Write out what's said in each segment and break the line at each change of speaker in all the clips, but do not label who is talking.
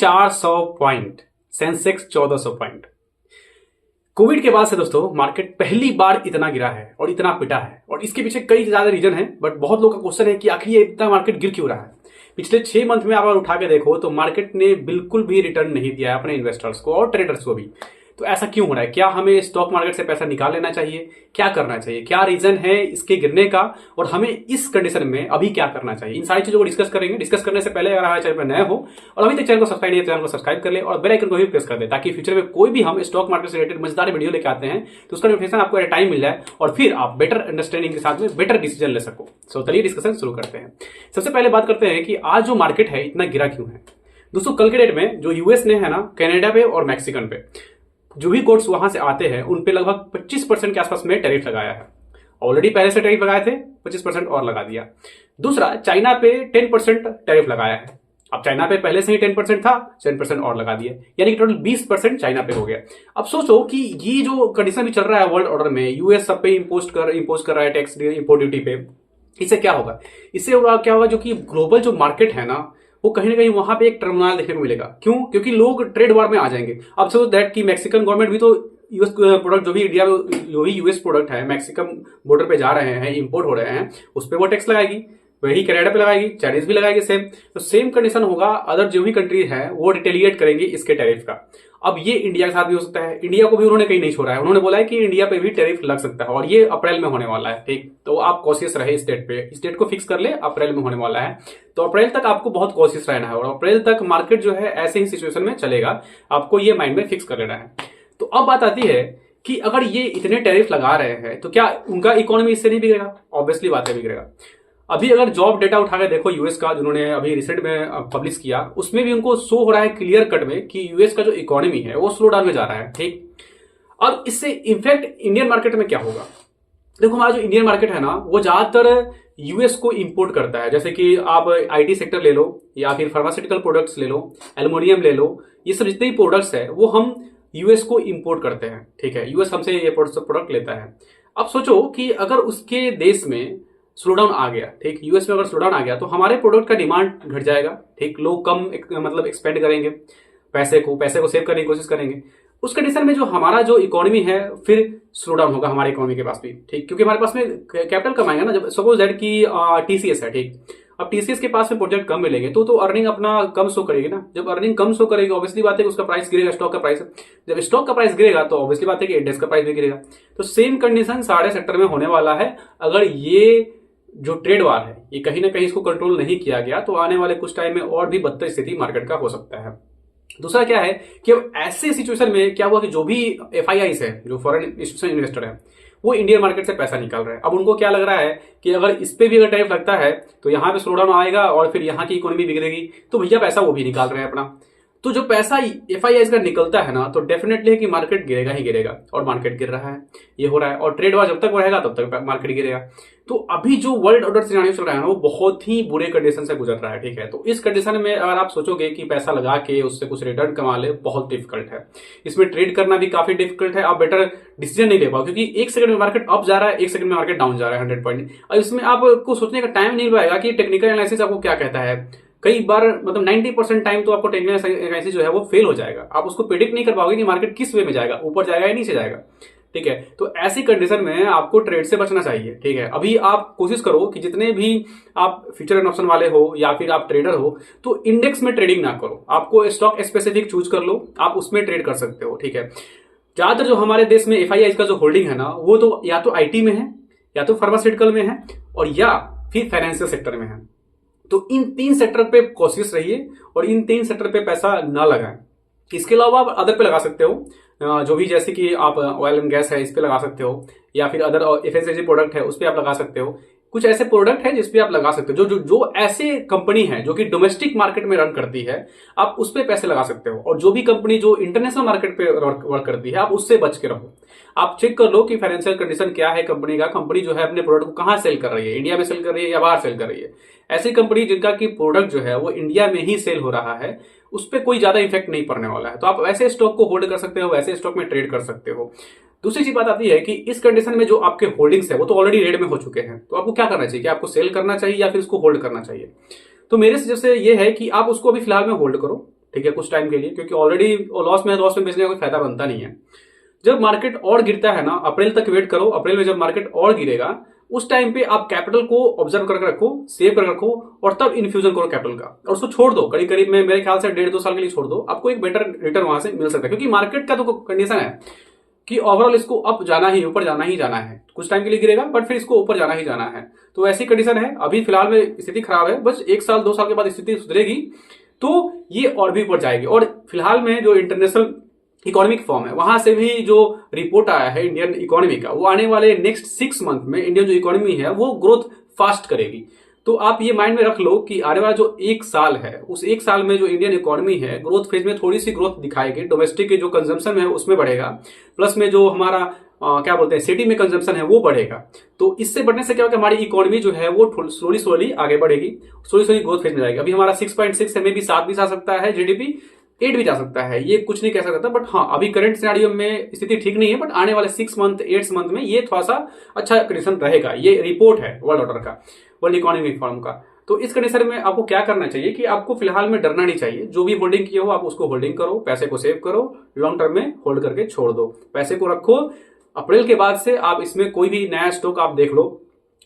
400 point, Sensex 1400 point. Covid के बाद से दोस्तों मार्केट पहली बार इतना गिरा है और इतना पिटा है, और इसके पीछे कई ज्यादा रीजन है। बट बहुत लोगों का क्वेश्चन है कि आखिर ये इतना मार्केट गिर क्यों रहा है। पिछले 6 मंथ में आप अगर उठा के देखो तो मार्केट ने बिल्कुल भी रिटर्न नहीं दिया है अपने इन्वेस्टर्स को और ट्रेडर्स को भी। तो ऐसा क्यों हो रहा है? क्या हमें स्टॉक मार्केट से पैसा निकाल लेना चाहिए? क्या करना चाहिए? क्या रीजन है इसके गिरने का, और हमें इस कंडीशन में अभी क्या करना चाहिए? इन सारी चीजों को डिस्कस करेंगे। डिस्कस करने से पहले अगर हमारे चैनल पर नए हो और अभी तक चैनल को सब्सक्राइब नहीं, चैनल को सब्सक्राइब कर ले और बेल आइकन को भी प्रेस कर दे, ताकि फ्यूचर में कोई भी हम स्टॉक मार्केट से रिलेटेड मजेदार वीडियो लेके आते हैं तो उसका नोटिफिकेशन आपको एट टाइम मिल जाए और फिर आप बेटर अंडरस्टैंडिंग के साथ में बेटर डिसीजन ले सको। सो चलिए डिस्कशन शुरू करते हैं। सबसे पहले बात करते हैं कि आज जो मार्केट है इतना गिरा क्यों है। दोस्तों कल के डेट में जो यूएस ने है ना, कनाडा पे और मैक्सिकन पे जो भी गुड्स वहां से आते हैं उन पे लगभग 25% के आसपास में टैरिफ लगाया है। ऑलरेडी पहले से टैरिफ लगाए थे, 25% और लगा दिया। दूसरा, चाइना पे 10% टैरिफ लगाया है। अब चाइना पे पहले से ही 10% था, 10% और लगा दिया, यानी कि टोटल 20% चाइना पे हो गया। अब सोचो कि ये जो कंडीशन भी चल रहा है वर्ल्ड ऑर्डर में, यूएस सब पे इम्पोज कर रहा है टैक्स, इंपोर्ट ड्यूटी पे। इससे क्या होगा? इससे क्या होगा, जो कि ग्लोबल जो मार्केट है ना, वो कहीं ना कहीं वहां पे एक टर्मोनाइल देखने को मिलेगा। क्यों? क्योंकि लोग ट्रेड वार में आ जाएंगे। अब सो दैट कि मैक्सिकन गवर्नमेंट भी तो यूएस प्रोडक्ट, जो भी इंडिया में जो भी यूएस प्रोडक्ट है मैक्सिकन बॉर्डर पे जा रहे हैं, इंपोर्ट हो रहे हैं, उस पर वो टैक्स लगाएगी। वही कनाडा पे लगाएगी, चाइनीज भी लगाएगी सेम। तो सेम कंडीशन होगा, अदर जो भी कंट्रीज है वो रिटेलिएट करेंगे इसके टैरिफ का। अब ये इंडिया के साथ भी हो सकता है। इंडिया को भी उन्होंने कहीं नहीं छोड़ा है, उन्होंने बोला है कि इंडिया पे भी टैरिफ लग सकता है और ये अप्रैल में होने वाला है। ठीक, तो आप कॉशियस रहे इस डेट पे, इस डेट को फिक्स कर ले, अप्रैल में होने वाला है। तो अप्रैल तक आपको बहुत कॉशियस रहना है और अप्रैल तक मार्केट जो है ऐसे ही सिचुएशन में चलेगा, आपको ये माइंड में फिक्स कर लेना है। तो अब बात आती है कि अगर ये इतने टैरिफ लगा रहे हैं तो क्या उनका इकोनॉमी इससे नहीं बिगड़ेगा? ऑब्वियसली बात है बिगड़ेगा। अभी अगर जॉब डेटा उठा के देखो यूएस का, जिन्होंने अभी रिसेंट में पब्लिश किया, उसमें भी उनको शो हो रहा है क्लियर कट में कि यूएस का जो इकोनॉमी है वो स्लो डाउन में जा रहा है। ठीक, अब इससे इम्पैक्ट इंडियन मार्केट में क्या होगा? देखो हमारा जो इंडियन मार्केट है ना, वो ज्यादातर यूएस को इंपोर्ट करता है। जैसे कि आप आईटी सेक्टर ले लो या फिर फार्मास्यूटिकल प्रोडक्ट्स ले लो, एल्युमिनियम ले लो, ये सब जितने भी प्रोडक्ट्स है वो हम यूएस को इंपोर्ट करते हैं। ठीक है, यूएस हमसे ये प्रोडक्ट लेता है। अब सोचो कि अगर उसके देश में स्लो डाउन आ गया, ठीक, यूएस में अगर स्लो डाउन आ गया तो हमारे प्रोडक्ट का डिमांड घट जाएगा। ठीक, लोग कम मतलब एक्सपेंड करेंगे, पैसे को सेव करने की कोशिश करेंगे। उस कंडीशन में जो हमारा जो इकोनॉमी है फिर स्लो डाउन होगा हमारे इकोनॉमी के पास भी। ठीक, क्योंकि हमारे पास में कैपिटल कम आएगा ना। जब सपोज दैट की टीसीएस है, ठीक, अब टीसीएस के पास में प्रोजेक्ट कम मिलेंगे तो अर्निंग अपना कम शो करेगी ना। जब अर्निंग कम शो करेगी, ऑब्वियसली बात है कि उसका प्राइस गिरेगा, स्टॉक का प्राइस। जब स्टॉक का प्राइस गिरेगा तो ऑब्वियसली बात है कि इंडेक्स का प्राइस भी गिरेगा। तो सेम कंडीशन सारे सेक्टर में होने वाला है। अगर ये जो ट्रेड वार है ये कहीं ना कहीं इसको कंट्रोल नहीं किया गया तो आने वाले कुछ टाइम में और भी बदतर स्थिति मार्केट का हो सकता है। दूसरा क्या है कि अब ऐसे सिचुएशन में क्या हुआ कि जो भी एफआईआईस है, जो फॉरेन इंस्टीट्यूशनल इन्वेस्टर है, वो इंडियन मार्केट से पैसा निकाल रहे हैं। अब उनको क्या लग रहा है कि अगर इस पे भी अगर टैरिफ लगता है तो यहाँ पे स्लो डाउन आएगा और फिर यहाँ की इकोनॉमी बिगड़ेगी, तो भैया पैसा वो भी निकाल रहे हैं अपना। तो जो पैसा एफआईआईस का निकलता है ना, तो डेफिनेटली है कि मार्केट गिरेगा ही गिरेगा, और मार्केट गिर रहा है, ये हो रहा है। और ट्रेड वार जब तक रहेगा तब तक मार्केट गिरेगा। तो अभी जो वर्ल्ड ऑर्डर सिनेरियो चल रहा है ना, वो बहुत ही बुरे कंडीशन से गुजर रहा है। ठीक है, तो इस कंडीशन में अगर आप सोचोगे कि पैसा लगा के उससे कुछ रिटर्न कमा ले, बहुत डिफिकल्ट है। इसमें ट्रेड करना भी काफी डिफिकल्ट है। आप बेटर डिसीजन नहीं ले पाओ, क्योंकि एक सेकंड में मार्केट अप जा रहा है, एक सेकंड में मार्केट डाउन जा रहा है 100 पॉइंट। और इसमें आपको सोचने का टाइम नहीं लगेगा कि टेक्निकल एनालिसिस आपको क्या कहता है। कई बार मतलब 90% टाइम तो आपको टेक्निकल एनालिसिस जो है वो फेल हो जाएगा। आप उसको प्रेडिक्ट नहीं कर पाओगे कि मार्केट किस वे में जाएगा, ऊपर जाएगा या नीचे जाएगा। ठीक है, तो ऐसी कंडीशन में आपको ट्रेड से बचना चाहिए। ठीक है, अभी आप कोशिश करो कि जितने भी आप फ्यूचर एंड ऑप्शन वाले हो या फिर आप ट्रेडर हो, तो इंडेक्स में ट्रेडिंग ना करो। आपको स्टॉक स्पेसिफिक चूज कर लो, आप उसमें ट्रेड कर सकते हो। ठीक है, ज्यादातर जो हमारे देश में एफआईआई का जो होल्डिंग है ना, वो तो या तो आईटी में है, या तो फार्मास्यूटिकल में है, और या फिर फाइनेंशियल सेक्टर में है। तो इन 3 सेक्टर पे कॉशियस रहिए और इन 3 सेक्टर पे पैसा ना लगाएं। इसके अलावा आप अदर पे लगा सकते हो, जो भी जैसे कि आप ऑयल एंड गैस है इस पे लगा सकते हो, या फिर अदर एफएमसीजी प्रोडक्ट है उस पे आप लगा सकते हो। कुछ ऐसे प्रोडक्ट है जिसपे आप लगा सकते हो, जो ऐसे कंपनी है जो कि डोमेस्टिक मार्केट में रन करती है, आप उस पे पैसे लगा सकते हो। और जो भी कंपनी जो इंटरनेशनल मार्केट पे वर्क करती है, आप उससे बच के रहो। आप चेक कर लो कि फाइनेंशियल कंडीशन क्या है कंपनी का, कंपनी जो है अपने प्रोडक्ट को कहां सेल कर रही है, इंडिया में सेल कर रही है या बाहर सेल कर रही है। ऐसी कंपनी जिनका की प्रोडक्ट जो है वो इंडिया में ही सेल हो रहा है, उस पर कोई ज्यादा इफेक्ट नहीं पड़ने वाला है। तो आप वैसे स्टॉक को होल्ड कर सकते हो, वैसे स्टॉक में ट्रेड कर सकते हो। दूसरी चीज बात आती है कि इस कंडीशन में जो आपके होल्डिंग्स है वो तो ऑलरेडी रेड में हो चुके हैं, तो आपको क्या करना चाहिए? कि आपको सेल करना चाहिए या फिर उसको होल्ड करना चाहिए? तो मेरे सजेशन ये है कि आप उसको अभी फिलहाल में होल्ड करो। ठीक है, कुछ टाइम के लिए, क्योंकि ऑलरेडी लॉस में बेचने का कोई फायदा बनता नहीं है। जब मार्केट और गिरता है ना, अप्रैल तक वेट करो, अप्रैल में जब मार्केट और गिरेगा उस टाइम पे आप कैपिटल को ऑब्जर्व करके रखो, सेव करके रखो, और तब इन्फ्यूजन करो कैपिटल का, और उसको छोड़ दो करीब करीब में मेरे ख्याल से 1.5-2 साल के लिए छोड़ दो, आपको एक बेटर रिटर्न वहां से मिल सकता है। क्योंकि मार्केट का तो कंडीशन है कि ओवरऑल इसको अप जाना ही, ऊपर जाना ही जाना है, कुछ टाइम के लिए गिरेगा बट फिर इसको ऊपर जाना ही जाना है। तो ऐसी कंडीशन है, अभी फिलहाल में स्थिति खराब है, बस 1-2 साल के बाद स्थिति सुधरेगी तो ये और भी ऊपर जाएगी। और फिलहाल में जो इंटरनेशनल इकोनॉमिक फॉर्म है वहां से भी जो रिपोर्ट आया है इंडियन इकोनॉमी का, वो आने वाले नेक्स्ट 6 मंथ में इंडियन जो इकोनॉमी है वो ग्रोथ फास्ट करेगी। तो आप ये माइंड में रख लो कि आने वाला जो 1 साल है, उस 1 साल में जो इंडियन इकोनॉमी है ग्रोथ फेज में थोड़ी सी ग्रोथ दिखाएगी, डोमेस्टिक के जो कंजम्पशन है उसमें बढ़ेगा, प्लस में जो हमारा क्या बोलते हैं सिटी में कंजम्पशन है वो बढ़ेगा। तो इससे बढ़ने से क्या होगा, हमारी इकोनॉमी जो है वो स्लोली आगे बढ़ेगी, स्लोली ग्रोथ फेज में जाएगी। अभी हमारा 6.6 है, मे भी 7 भी जा सकता है, जीडीपी 8 भी जा सकता है, ये कुछ नहीं कह सकता। बट हाँ, अभी करंट सिनेरियो में स्थिति ठीक नहीं है, बट आने वाले 6 मंथ 8 मंथ में ये थोड़ा सा अच्छा कंडीशन रहेगा। ये रिपोर्ट है वर्ल्ड ऑर्डर का, वर्ल्ड इकोनॉमिक फोरम का। तो इस कंडीशन में आपको क्या करना चाहिए कि आपको फिलहाल में डरना नहीं चाहिए, जो भी होल्डिंग किया हो आप उसको होल्डिंग करो, पैसे को सेव करो, लॉन्ग टर्म में होल्ड करके छोड़ दो, पैसे को रखो। अप्रैल के बाद से आप इसमें कोई भी नया स्टॉक आप देख लो,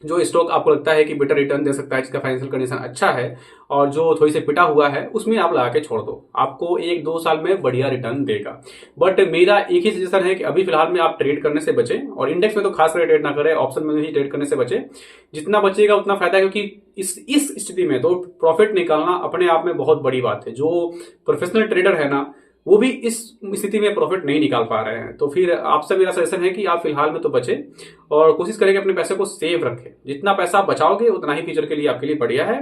जो स्टॉक आपको लगता है कि बेटर रिटर्न दे सकता है, जिसका फाइनेंशियल कंडीशन अच्छा है और जो थोड़ी सी पिटा हुआ है, उसमें आप लगा के छोड़ दो, आपको 1-2 साल में बढ़िया रिटर्न देगा। बट मेरा एक ही सजेशन है कि अभी फिलहाल में आप ट्रेड करने से बचें, और इंडेक्स में तो खास करके ट्रेड ना करें, ऑप्शन में ही ट्रेड करने से बचें। जितना बचेगा उतना फायदा है, क्योंकि इस स्थिति में तो प्रॉफिट निकालना अपने आप में बहुत बड़ी बात है। जो प्रोफेशनल ट्रेडर है ना, वो भी इस स्थिति में प्रॉफिट नहीं निकाल पा रहे हैं। तो फिर आपसे मेरा सजेशन है कि आप फिलहाल में तो बचें और कोशिश करें कि अपने पैसे को सेव रखें। जितना पैसा आप बचाओगे उतना ही फ्यूचर के लिए आपके लिए बढ़िया है,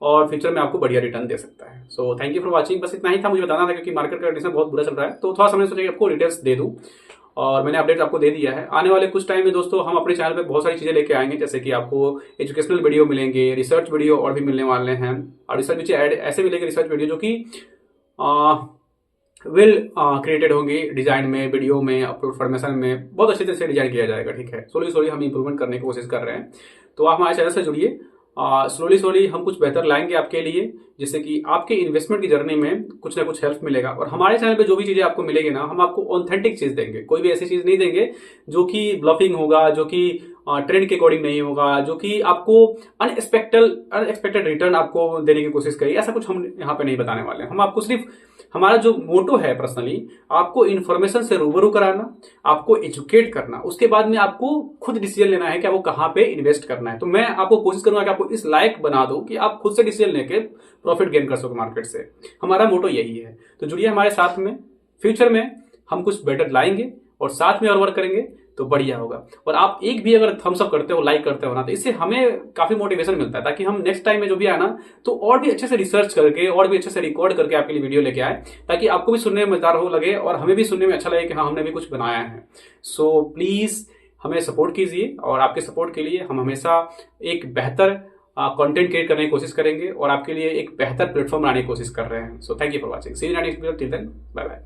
और फ्यूचर में आपको बढ़िया रिटर्न दे सकता है। सो थैंक यू फॉर वॉचिंग। बस इतना ही था मुझे बताना था, क्योंकि मार्केट का कंडीशन बहुत बुरा चल रहा है, तो थोड़ा समय सोचा कि आपको डिटेल्स दे दूं, और मैंने अपडेट आपको दे दिया है। आने वाले कुछ टाइम में दोस्तों हम अपने चैनल पे बहुत सारी चीजें लेके आएंगे, जैसे कि आपको एजुकेशनल वीडियो मिलेंगे, रिसर्च वीडियो और भी मिलने वाले हैं, और रिसर्च नीचे ऐसे मिलेंगे रिसर्च वीडियो जो कि वेल क्रिएटेड होंगी, डिजाइन में, वीडियो में, अपलोड फॉर्मेशन में बहुत अच्छे से डिजाइन किया जाएगा। ठीक है, स्लोली हम इंप्रूवमेंट करने की कोशिश कर रहे हैं, तो आप हमारे चैनल से जुड़िए। स्लोली हम कुछ बेहतर लाएंगे आपके लिए, जिससे कि आपके इन्वेस्टमेंट की जर्नी में कुछ ना कुछ हेल्प मिलेगा। और हमारे चैनल पे जो भी चीजें आपको मिलेगी ना, हम आपको ऑथेंटिक चीज देंगे, कोई भी ऐसी चीज नहीं देंगे जो कि ब्लफिंग होगा, जो कि ट्रेंड के अकॉर्डिंग नहीं होगा, जो कि आपको अनएक्सपेक्टेड रिटर्न आपको देने की कोशिश करेगी। ऐसा कुछ हम यहाँ पे नहीं बताने वाले हैं। हम आपको सिर्फ, हमारा जो मोटो है पर्सनली, आपको इन्फॉर्मेशन से रूबरू कराना, आपको एजुकेट करना, उसके बाद में आपको खुद डिसीजन लेना है कि आपको कहाँ पे इन्वेस्ट करना है। तो मैं आपको कोशिश करूंगा कि आपको इस लायक बना दूं कि आप खुद से डिसीजन लेके प्रॉफिट गेन कर सको मार्केट से। हमारा मोटो यही है। तो जुड़िए हमारे साथ में, फ्यूचर में हम कुछ बेटर लाएंगे और साथ में और वर्क करेंगे तो बढ़िया होगा। और आप एक भी अगर थम्स अप करते हो, लाइक करते हो ना, तो इससे हमें काफी मोटिवेशन मिलता है, ताकि हम नेक्स्ट टाइम में जो भी आए ना, तो और भी अच्छे से रिसर्च करके और भी अच्छे से रिकॉर्ड करके आपके लिए वीडियो लेके आए, ताकि आपको भी सुनने में मजेदार हो लगे और हमें भी सुनने में अच्छा लगे कि हाँ, हमने भी कुछ बनाया है। सो प्लीज हमें सपोर्ट कीजिए, और आपके सपोर्ट के लिए हम हमेशा एक बेहतर कंटेंट क्रिएट करने की कोशिश करेंगे और आपके लिए एक बेहतर प्लेटफॉर्म बनाने की कोशिश कर रहे हैं। So thank you for watching, see you next video, till then bye bye.